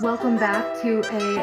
Welcome back to a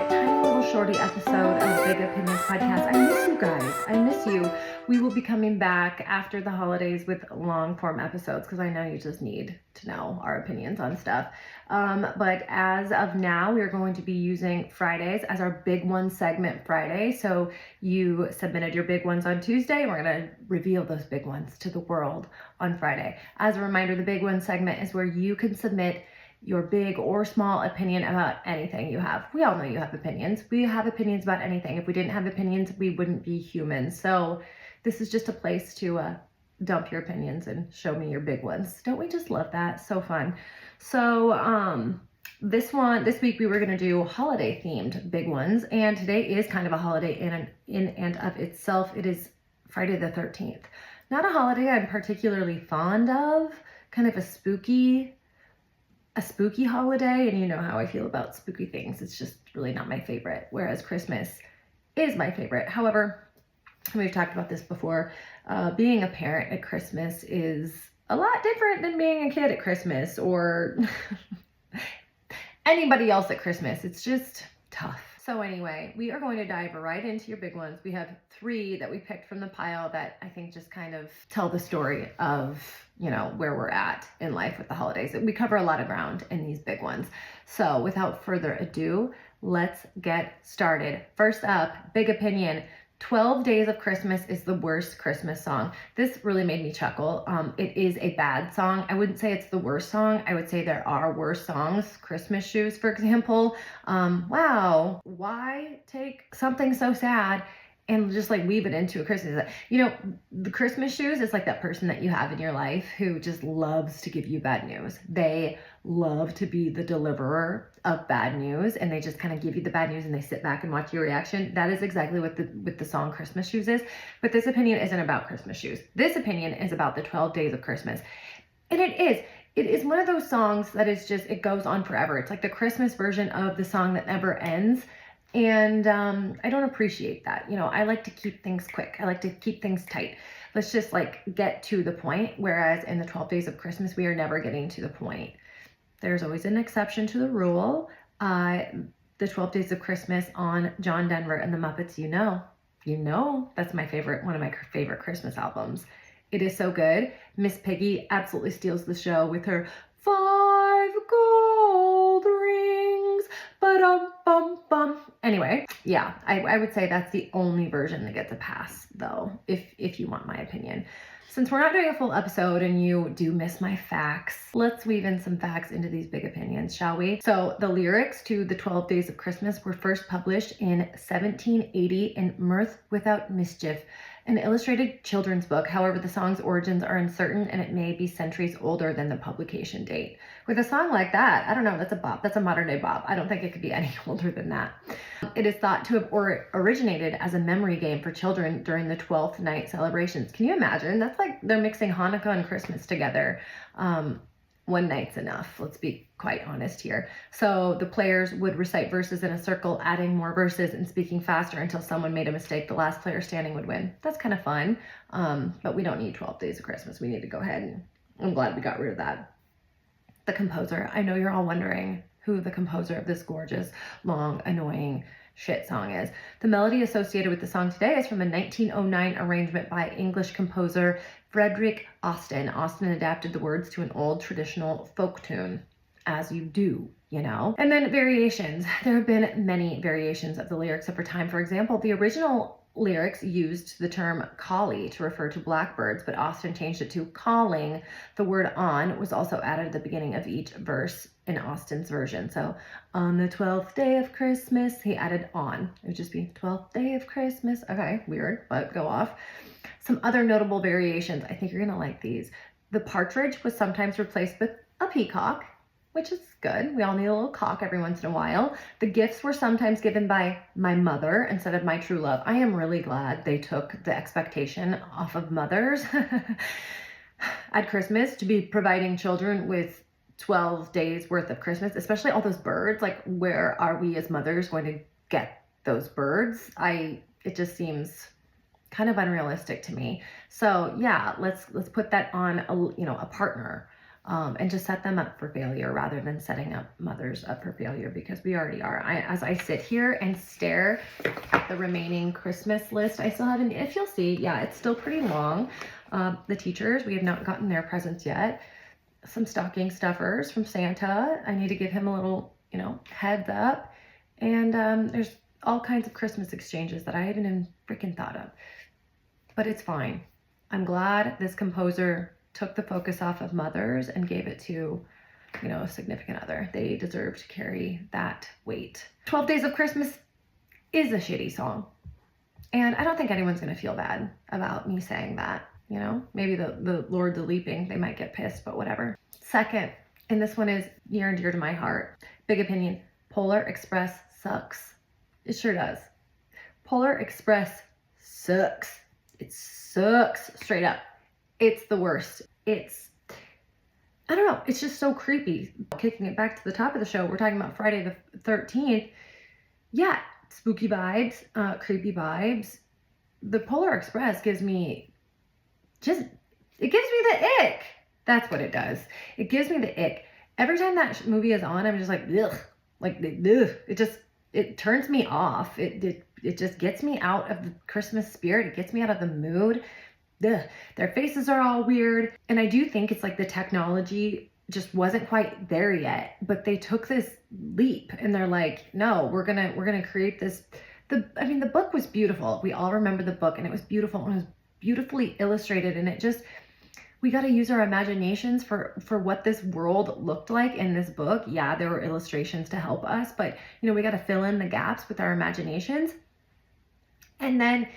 tiny little shorty episode of Big Opinions Podcast. I miss you guys. I miss you. We will be coming back after the holidays with long form episodes because I know you just need to know our opinions on stuff. But as of now, we are going to be using Fridays as our Big One segment Friday. So you submitted your big ones on Tuesday, and we're going to reveal those big ones to the world on Friday. As a reminder, the Big One segment is where you can submit your big or small opinion about anything you have. We all know you have opinions. We have opinions about anything. If we didn't have opinions, we wouldn't be human. So this is just a place to dump your opinions and show me your big ones. Don't we just love that? So fun. So this week we were going to do holiday themed big ones, and today is kind of a holiday in and of itself. It is Friday the 13th. Not a holiday I'm particularly fond of, kind of a spooky holiday, and you know how I feel about spooky things. It's just really not my favorite, whereas Christmas is my favorite. However, we've talked about this before, being a parent at Christmas is a lot different than being a kid at Christmas or anybody else at Christmas. It's just tough. So anyway, we are going to dive right into your big ones. We have 3 that we picked from the pile that I think just kind of tell the story of, you know, where we're at in life with the holidays. We cover a lot of ground in these big ones. So without further ado, let's get started. First up, big opinion. 12 Days of Christmas is the worst Christmas song. This really made me chuckle. It is a bad song. I wouldn't say it's the worst song. I would say there are worse songs. Christmas Shoes, for example. Wow, why take something so sad and just like weave it into a Christmas? You know, the Christmas Shoes is like that person that you have in your life who just loves to give you bad news. They love to be the deliverer of bad news, and they just kind of give you the bad news and they sit back and watch your reaction. That is exactly what the song Christmas Shoes is. But this opinion isn't about Christmas shoes. This opinion is about the 12 days of Christmas. And it is one of those songs that is just, it goes on forever. It's like the Christmas version of the song that never ends. And I don't appreciate that. You know, I like to keep things quick. I like to keep things tight. Let's just like get to the point. Whereas in the 12 Days of Christmas, we are never getting to the point. There's always an exception to the rule. The 12 Days of Christmas on John Denver and the Muppets, you know, that's my favorite, one of my favorite Christmas albums. It is so good. Miss Piggy absolutely steals the show with her 5 gold rings, ba-dum-bum-bum. Anyway, yeah, I would say that's the only version that gets a pass, though, if you want my opinion. Since we're not doing a full episode and you do miss my facts, let's weave in some facts into these big opinions, shall we? So the lyrics to the 12 Days of Christmas were first published in 1780 in Mirth Without Mischief, an illustrated children's book. However, the song's origins are uncertain and it may be centuries older than the publication date. With a song like that, I don't know, that's a bop. That's a modern day bop. I don't think it could be any older than that. It is thought to have originated as a memory game for children during the 12th night celebrations. Can you imagine? That's like they're mixing Hanukkah and Christmas together. One night's enough. Let's be quite honest here. So the players would recite verses in a circle, adding more verses and speaking faster until someone made a mistake. The last player standing would win. That's kind of fun. But we don't need 12 Days of Christmas. We need to go ahead, and I'm glad we got rid of that. The composer. I know you're all wondering who the composer of this gorgeous, long, annoying shit song is. The melody associated with the song today is from a 1909 arrangement by English composer Frederick Austin. Austin adapted the words to an old traditional folk tune, as you do, you know. And then variations. There have been many variations of the lyrics over time. For example, the original lyrics used the term collie to refer to blackbirds, but Austin changed it to calling. The word on was also added at the beginning of each verse in Austin's version. So on the 12th day of Christmas, he added on. It would just be 12th day of Christmas. Okay, weird, but go off. Some other notable variations. I think you're gonna like these. The partridge was sometimes replaced with a peacock, which is good. We all need a little cock every once in a while. The gifts were sometimes given by my mother instead of my true love. I am really glad they took the expectation off of mothers at Christmas to be providing children with 12 days worth of Christmas, especially all those birds. Like, where are we as mothers going to get those birds? It just seems kind of unrealistic to me. So yeah, let's put that on a partner. and just set them up for failure rather than setting up mothers up for failure, because we already are. As I sit here and stare at the remaining Christmas list I still have, and if you'll see, yeah, it's still pretty long. The teachers, we have not gotten their presents yet. Some stocking stuffers from Santa. I need to give him a little, heads up. And there's all kinds of Christmas exchanges that I haven't even freaking thought of. But it's fine. I'm glad this composer took the focus off of mothers and gave it to, a significant other. They deserve to carry that weight. 12 Days of Christmas is a shitty song. And I don't think anyone's going to feel bad about me saying that. Maybe the Lords of Leaping, they might get pissed, but whatever. Second, and this one is near and dear to my heart. Big opinion. Polar Express sucks. It sure does. Polar Express sucks. It sucks straight up. It's the worst. I don't know. It's just so creepy. Kicking it back to the top of the show, we're talking about Friday the 13th. Yeah, spooky vibes, creepy vibes. The Polar Express gives me the ick. That's what it does. It gives me the ick. Every time that movie is on, I'm just like, ugh. It turns me off. It just gets me out of the Christmas spirit. It gets me out of the mood. Ugh. Their faces are all weird. And I do think it's like the technology just wasn't quite there yet, but they took this leap and they're like, no, we're gonna create this. The book was beautiful. We all remember the book, and it was beautiful, and it was beautifully illustrated, and we got to use our imaginations for what this world looked like in this book. Yeah, there were illustrations to help us, but we got to fill in the gaps with our imaginations. And then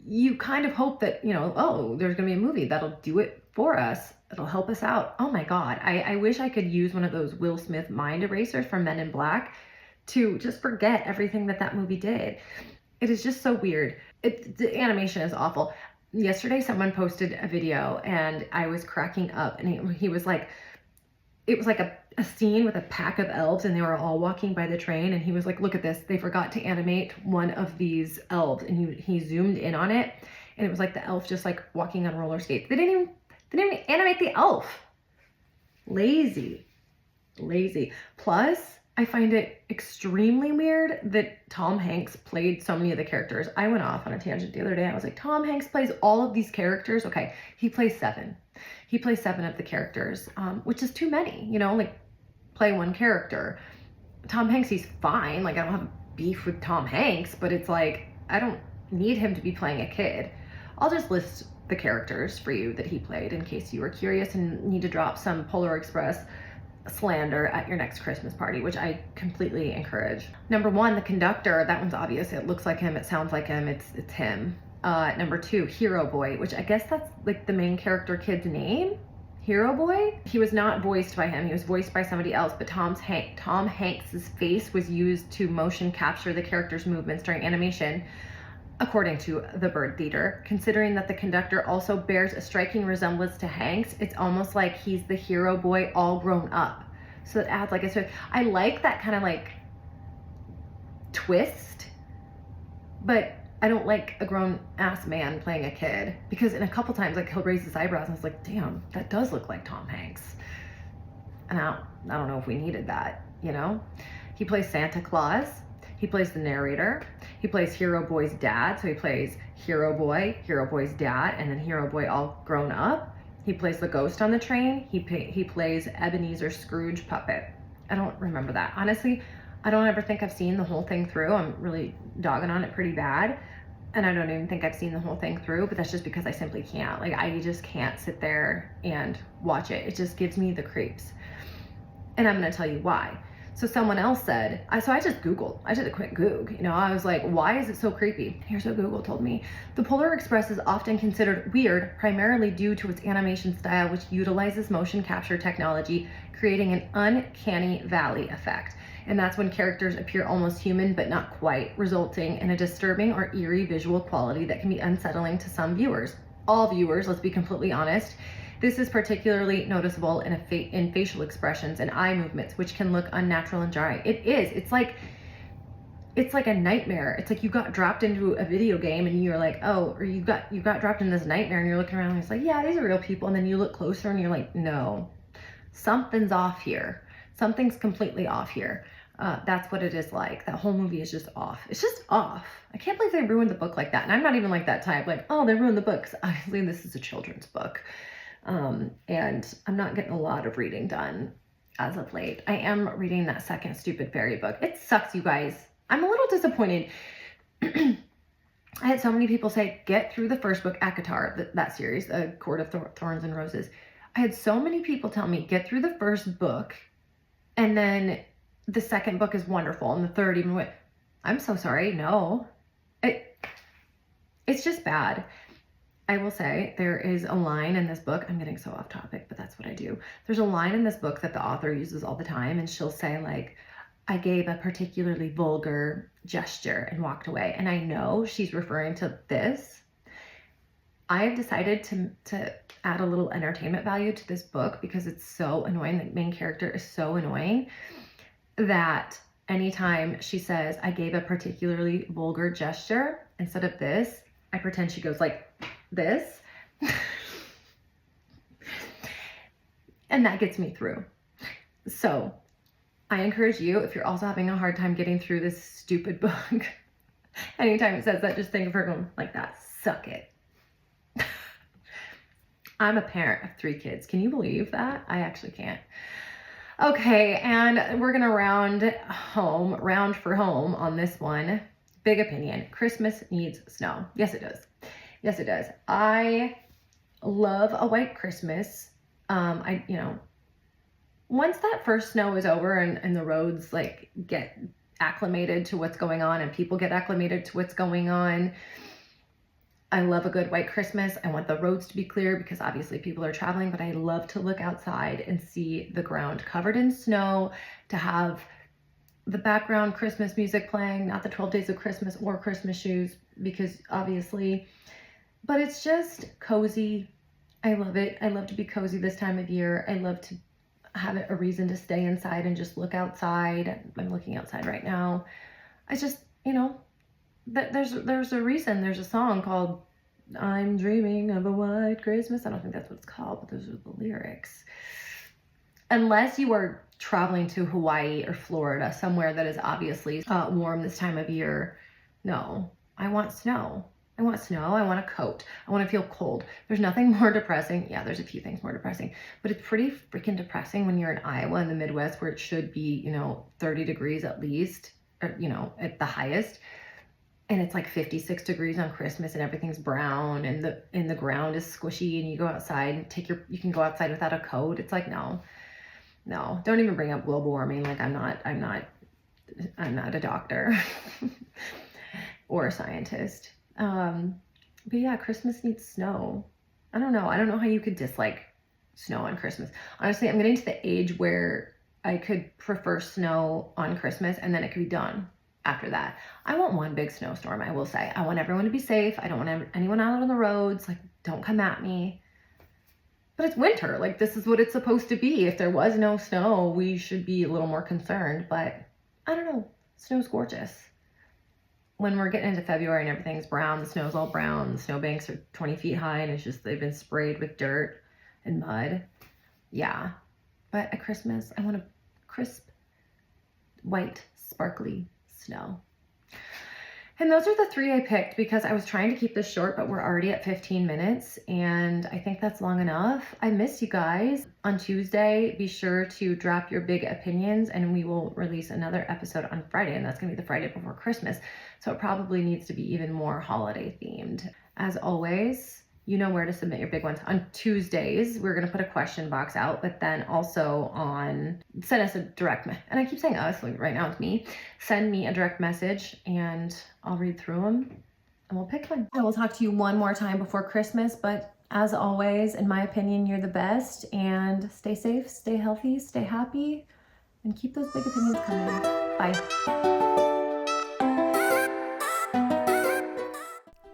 you kind of hope that, oh, there's going to be a movie that'll do it for us. It'll help us out. Oh my God. I wish I could use one of those Will Smith mind erasers from Men in Black to just forget everything that movie did. It is just so weird. The animation is awful. Yesterday, someone posted a video and I was cracking up, and he was like, it was like a scene with a pack of elves and they were all walking by the train, and he was like, look at this. They forgot to animate one of these elves, and he zoomed in on it, and it was like the elf just like walking on roller skates. They didn't even animate the elf. Lazy. Plus, I find it extremely weird that Tom Hanks played so many of the characters. I went off on a tangent the other day. I was like, Tom Hanks plays all of these characters. Okay, he plays 7. He plays 7 of the characters, which is too many, like play one character. Tom Hanks, he's fine. Like, I don't have beef with Tom Hanks, but it's like, I don't need him to be playing a kid. I'll just list the characters for you that he played in case you were curious and need to drop some Polar Express slander at your next Christmas party, which I completely encourage. Number 1, the conductor. That one's obvious. It looks like him. It sounds like him. It's him. Number 2, Hero Boy, which I guess that's like the main character kid's name. Hero Boy. He was not voiced by him. He was voiced by somebody else, but Tom Hanks's face was used to motion capture the character's movements during animation, according to the Bird Theater. Considering that the conductor also bears a striking resemblance to Hanks, it's almost like he's the hero boy all grown up. So it adds like a twist. I like that kind of like twist, but I don't like a grown ass man playing a kid, because in a couple times like he'll raise his eyebrows and it's like, damn, that does look like Tom Hanks. And I don't know if we needed that, He plays Santa Claus. He plays the narrator. He plays Hero Boy's dad. So he plays Hero Boy, Hero Boy's dad, and then Hero Boy all grown up. He plays the ghost on the train. He plays Ebenezer Scrooge puppet. I don't remember that. Honestly, I don't ever think I've seen the whole thing through. I'm really dogging on it pretty bad. And I don't even think I've seen the whole thing through, but that's just because I simply can't. Like, I just can't sit there and watch it. It just gives me the creeps. And I'm going to tell you why. So someone else said, so I just Googled, I did a quick Goog, I was like, why is it so creepy? Here's what Google told me. The Polar Express is often considered weird, primarily due to its animation style, which utilizes motion capture technology, creating an uncanny valley effect. And that's when characters appear almost human, but not quite, resulting in a disturbing or eerie visual quality that can be unsettling to some viewers. All viewers, let's be completely honest. This is particularly noticeable in facial expressions and eye movements, which can look unnatural and jarring. It is. It's like a nightmare. It's like you got dropped into a video game and you're like, oh, or you got dropped in this nightmare and you're looking around and it's like, yeah, these are real people. And then you look closer and you're like, no, something's off here. Something's completely off here. That's what it is like. That whole movie is just off. It's just off. I can't believe they ruined the book like that. And I'm not even like that type. Like, oh, they ruined the book. 'Cause obviously, this is a children's book. And I'm not getting a lot of reading done as of late. I am reading that second Stupid Fairy book. It sucks, you guys. I'm a little disappointed. I had so many people say, get through the first book, ACOTAR, that series, The Court of Thorns and Roses. I had so many people tell me, get through the first book, and then the second book is wonderful, and the third even went. I'm so sorry. No. It's just bad. I will say there is a line in this book. I'm getting so off topic, but that's what I do. There's a line in this book that the author uses all the time, and she'll say, like, I gave a particularly vulgar gesture and walked away. And I know she's referring to this. I have decided to add a little entertainment value to this book because it's so annoying. The main character is so annoying that anytime she says, I gave a particularly vulgar gesture, instead of this, I pretend she goes like this. And that gets me through. So I encourage you, if you're also having a hard time getting through this stupid book, anytime it says that, just think of her going like that. Suck it. I'm a parent of 3 kids. Can you believe that? I actually can't. Okay, and we're gonna round for home on this one. Big opinion. Christmas needs snow. Yes, it does. Yes, it does. I love a white Christmas. Once that first snow is over and the roads like get acclimated to what's going on and people get acclimated to what's going on, I love a good white Christmas. I want the roads to be clear because obviously people are traveling, but I love to look outside and see the ground covered in snow, to have the background Christmas music playing, not the 12 Days of Christmas or Christmas shoes, because obviously, but it's just cozy. I love it. I love to be cozy this time of year. I love to have a reason to stay inside and just look outside. I'm looking outside right now. I just, there's a reason. There's a song called I'm Dreaming of a White Christmas. I don't think that's what it's called, but those are the lyrics. Unless you are traveling to Hawaii or Florida, somewhere that is obviously warm this time of year, no, I want snow. I want snow. I want a coat. I want to feel cold. There's nothing more depressing. Yeah, there's a few things more depressing, but it's pretty freaking depressing when you're in Iowa in the Midwest where it should be, 30 degrees at least, or, at the highest. And it's like 56 degrees on Christmas and everything's brown and the ground is squishy and you go outside and you can go outside without a coat. It's like, no, don't even bring up global warming. Like I'm not a doctor or a scientist. But yeah, Christmas needs snow. I don't know how you could dislike snow on Christmas. Honestly, I'm getting to the age where I could prefer snow on Christmas and then it could be done after that. I want one big snowstorm, I will say. I want everyone to be safe. I don't want anyone out on the roads. Like, don't come at me. But it's winter. Like, this is what it's supposed to be. If there was no snow, we should be a little more concerned. But I don't know. Snow's gorgeous. When we're getting into February and everything's brown, the snow's all brown, the snowbanks are 20 feet high, and it's just, they've been sprayed with dirt and mud. Yeah. But at Christmas, I want a crisp, white, sparkly snow. And those are the 3 I picked because I was trying to keep this short, but we're already at 15 minutes and I think that's long enough. I miss you guys. On Tuesday, be sure to drop your big opinions and we will release another episode on Friday, and that's gonna be the Friday before Christmas. So it probably needs to be even more holiday themed. As always, you know where to submit your big ones. On Tuesdays, we're gonna put a question box out, but then also send us a direct message. And I keep saying us, like right now it's me. Send me a direct message and I'll read through them and we'll pick one. I will talk to you one more time before Christmas, but as always, in my opinion, you're the best, and stay safe, stay healthy, stay happy, and keep those big opinions coming. Bye.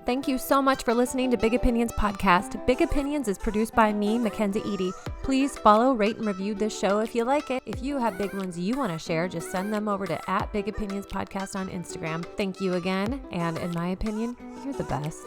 Thank you so much for listening to Big Opinions Podcast. Big Opinions is produced by me, Mackenzie Edie. Please follow, rate, and review this show if you like it. If you have big ones you want to share, just send them over to @Big Opinions Podcast on Instagram. Thank you again, and in my opinion, you're the best.